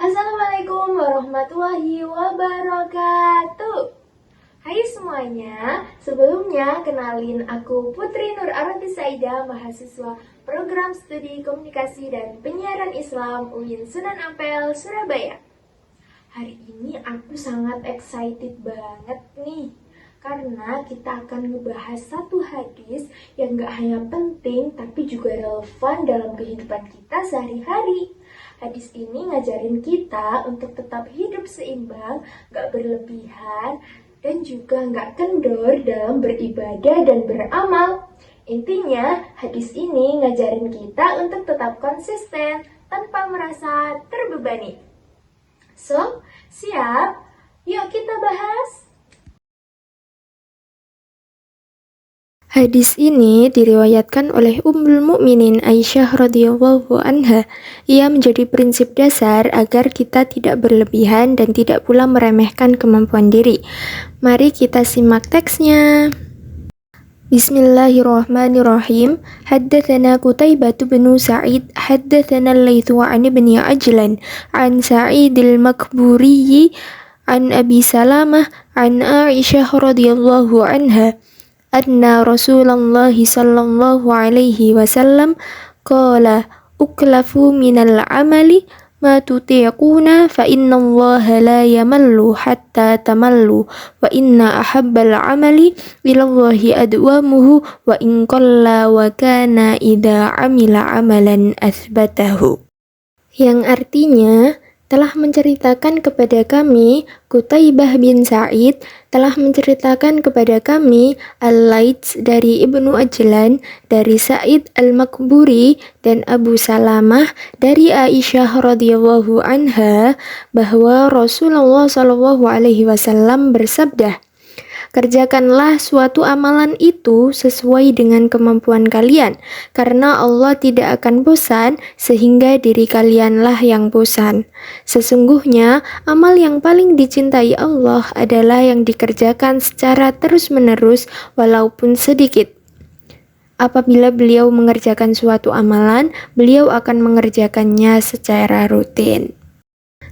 Assalamualaikum warahmatullahi wabarakatuh. Hai semuanya, sebelumnya kenalin aku Putri Nur Aranti Saida, mahasiswa Program Studi Komunikasi dan Penyiaran Islam UIN Sunan Ampel, Surabaya. Hari ini aku sangat excited banget nih, karena kita akan ngebahas satu hadis yang gak hanya penting tapi juga relevan dalam kehidupan kita sehari-hari. Hadis ini ngajarin kita untuk tetap hidup seimbang, gak berlebihan, dan juga gak kendor dalam beribadah dan beramal. Intinya, hadis ini ngajarin kita untuk tetap konsisten tanpa merasa terbebani. So, siap? Yuk kita bahas! Hadis ini diriwayatkan oleh Ummul Mukminin Aisyah radhiyallahu anha. Ia menjadi prinsip dasar agar kita tidak berlebihan dan tidak pula meremehkan kemampuan diri. Mari kita simak teksnya. Bismillahirrahmanirrahim. Haddatsana Qutaibah bin Sa'id, haddatsana Al-Laits 'an Ibni Ajlan, an Sa'id al-Makburi, an Abi Salamah, an Aisyah radhiyallahu anha. Anna Rasulullah sallallahu alaihi wasallam qala uklafu minal amali ma tutiquna fa inna Allah la yamallu hatta tamallu wa inna ahabbal amali ilallahi adwamuhu wa in qalla wa kana idza amila amalan athbatahu. Yang artinya, telah menceritakan kepada kami, Qutaibah bin Sa'id telah menceritakan kepada kami Al-Laits dari Ibnu Ajlan, dari Sa'id al-Makburi dan Abu Salamah dari Aisyah radhiyallahu anha bahwa Rasulullah shallallahu alaihi wasallam bersabda, kerjakanlah suatu amalan itu sesuai dengan kemampuan kalian, karena Allah tidak akan bosan sehingga diri kalianlah yang bosan. Sesungguhnya, amal yang paling dicintai Allah adalah yang dikerjakan secara terus-menerus walaupun sedikit. Apabila beliau mengerjakan suatu amalan, beliau akan mengerjakannya secara rutin.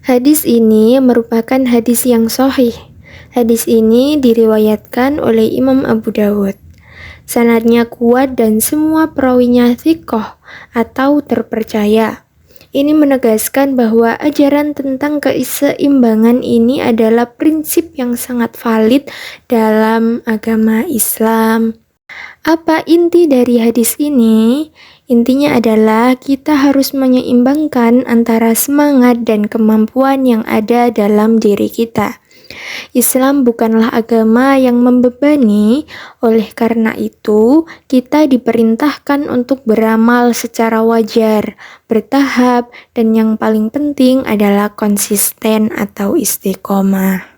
Hadis ini merupakan hadis yang sahih. Hadis ini diriwayatkan oleh Imam Abu Dawud. Sanadnya kuat dan semua perawinya thiqah atau terpercaya. Ini menegaskan bahwa ajaran tentang keseimbangan ini adalah prinsip yang sangat valid dalam agama Islam. Apa inti dari hadis ini? Intinya adalah kita harus menyeimbangkan antara semangat dan kemampuan yang ada dalam diri kita. Islam bukanlah agama yang membebani, oleh karena itu kita diperintahkan untuk beramal secara wajar, bertahap, dan yang paling penting adalah konsisten atau istiqomah.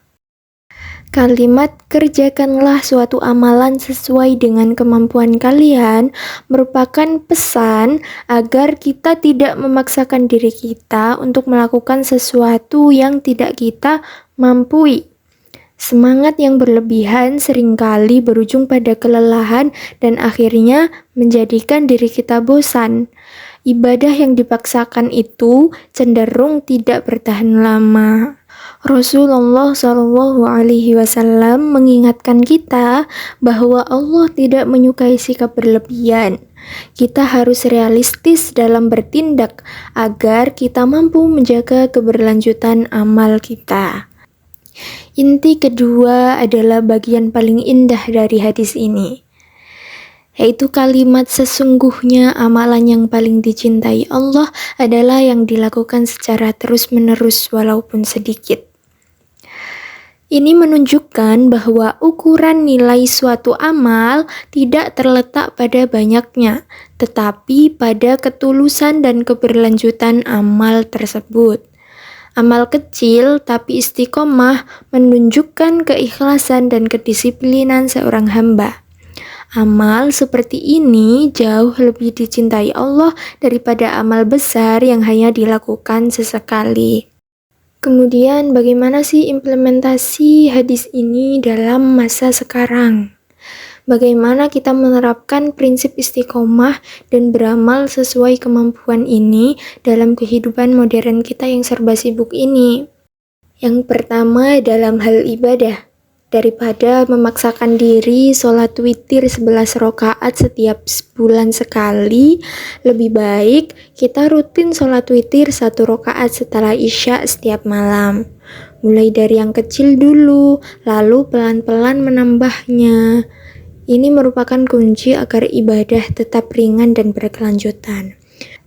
Kalimat kerjakanlah suatu amalan sesuai dengan kemampuan kalian merupakan pesan agar kita tidak memaksakan diri kita untuk melakukan sesuatu yang tidak kita mampu. Semangat yang berlebihan seringkali berujung pada kelelahan dan akhirnya menjadikan diri kita bosan. Ibadah yang dipaksakan itu cenderung tidak bertahan lama. Rasulullah Shallallahu Alaihi Wasallam mengingatkan kita bahwa Allah tidak menyukai sikap berlebihan. Kita harus realistis dalam bertindak agar kita mampu menjaga keberlanjutan amal kita. Inti kedua adalah bagian paling indah dari hadis ini, yaitu kalimat sesungguhnya amalan yang paling dicintai Allah adalah yang dilakukan secara terus-menerus walaupun sedikit. Ini menunjukkan bahwa ukuran nilai suatu amal tidak terletak pada banyaknya, tetapi pada ketulusan dan keberlanjutan amal tersebut. Amal kecil tapi istiqomah menunjukkan keikhlasan dan kedisiplinan seorang hamba. Amal seperti ini jauh lebih dicintai Allah daripada amal besar yang hanya dilakukan sesekali. Kemudian bagaimana sih implementasi hadis ini dalam masa sekarang? Bagaimana kita menerapkan prinsip istiqomah dan beramal sesuai kemampuan ini dalam kehidupan modern kita yang serba sibuk ini? Yang pertama, dalam hal ibadah. Daripada memaksakan diri sholat witir 11 rakaat setiap sebulan sekali, lebih baik kita rutin sholat witir 1 rakaat setelah isya setiap malam. Mulai dari yang kecil dulu, lalu pelan-pelan menambahnya. Ini merupakan kunci agar ibadah tetap ringan dan berkelanjutan.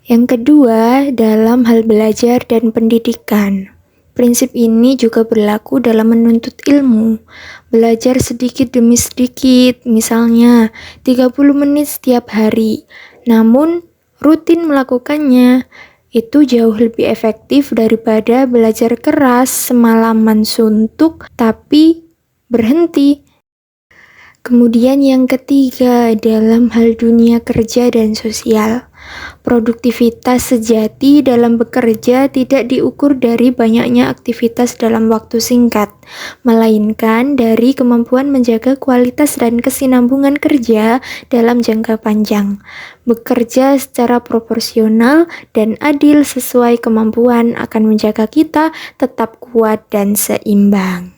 Yang kedua, dalam hal belajar dan pendidikan. Prinsip ini juga berlaku dalam menuntut ilmu. Belajar sedikit demi sedikit, misalnya 30 menit setiap hari. Namun, rutin melakukannya. Itu jauh lebih efektif daripada belajar keras semalaman suntuk tapi berhenti. Kemudian yang ketiga, dalam hal dunia kerja dan sosial. Produktivitas sejati dalam bekerja tidak diukur dari banyaknya aktivitas dalam waktu singkat, melainkan dari kemampuan menjaga kualitas dan kesinambungan kerja dalam jangka panjang. Bekerja secara proporsional dan adil sesuai kemampuan akan menjaga kita tetap kuat dan seimbang.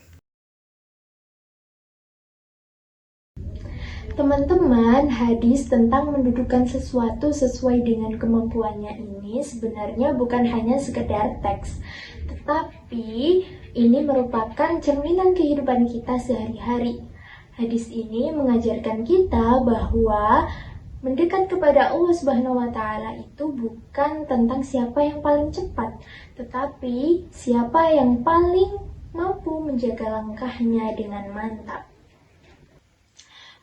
Teman-teman, hadis tentang mendudukan sesuatu sesuai dengan kemampuannya ini sebenarnya bukan hanya sekedar teks, tetapi ini merupakan cerminan kehidupan kita sehari-hari. Hadis ini mengajarkan kita bahwa mendekat kepada Allah Subhanahu wa Ta'ala itu bukan tentang siapa yang paling cepat, tetapi siapa yang paling mampu menjaga langkahnya dengan mantap.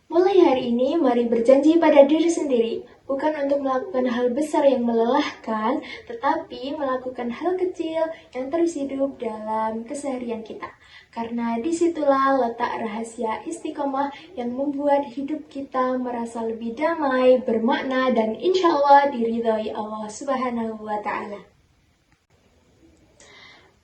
Mulai hari ini, mari berjanji pada diri sendiri, bukan untuk melakukan hal besar yang melelahkan, tetapi melakukan hal kecil yang terus hidup dalam keseharian kita. Karena disitulah letak rahasia istiqomah yang membuat hidup kita merasa lebih damai, bermakna, dan insya Allah diridhoi Allah Subhanahu wa Ta'ala.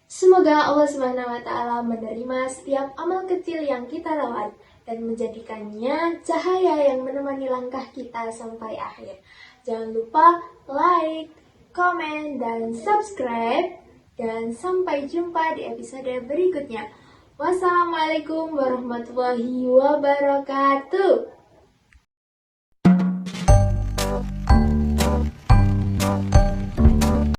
Semoga Allah Subhanahu wa Ta'ala menerima setiap amal kecil yang kita rawat dan menjadikannya cahaya yang menemani langkah kita sampai akhir. Jangan lupa like, komen, dan subscribe. Dan sampai jumpa di episode berikutnya. Wassalamualaikum warahmatullahi wabarakatuh.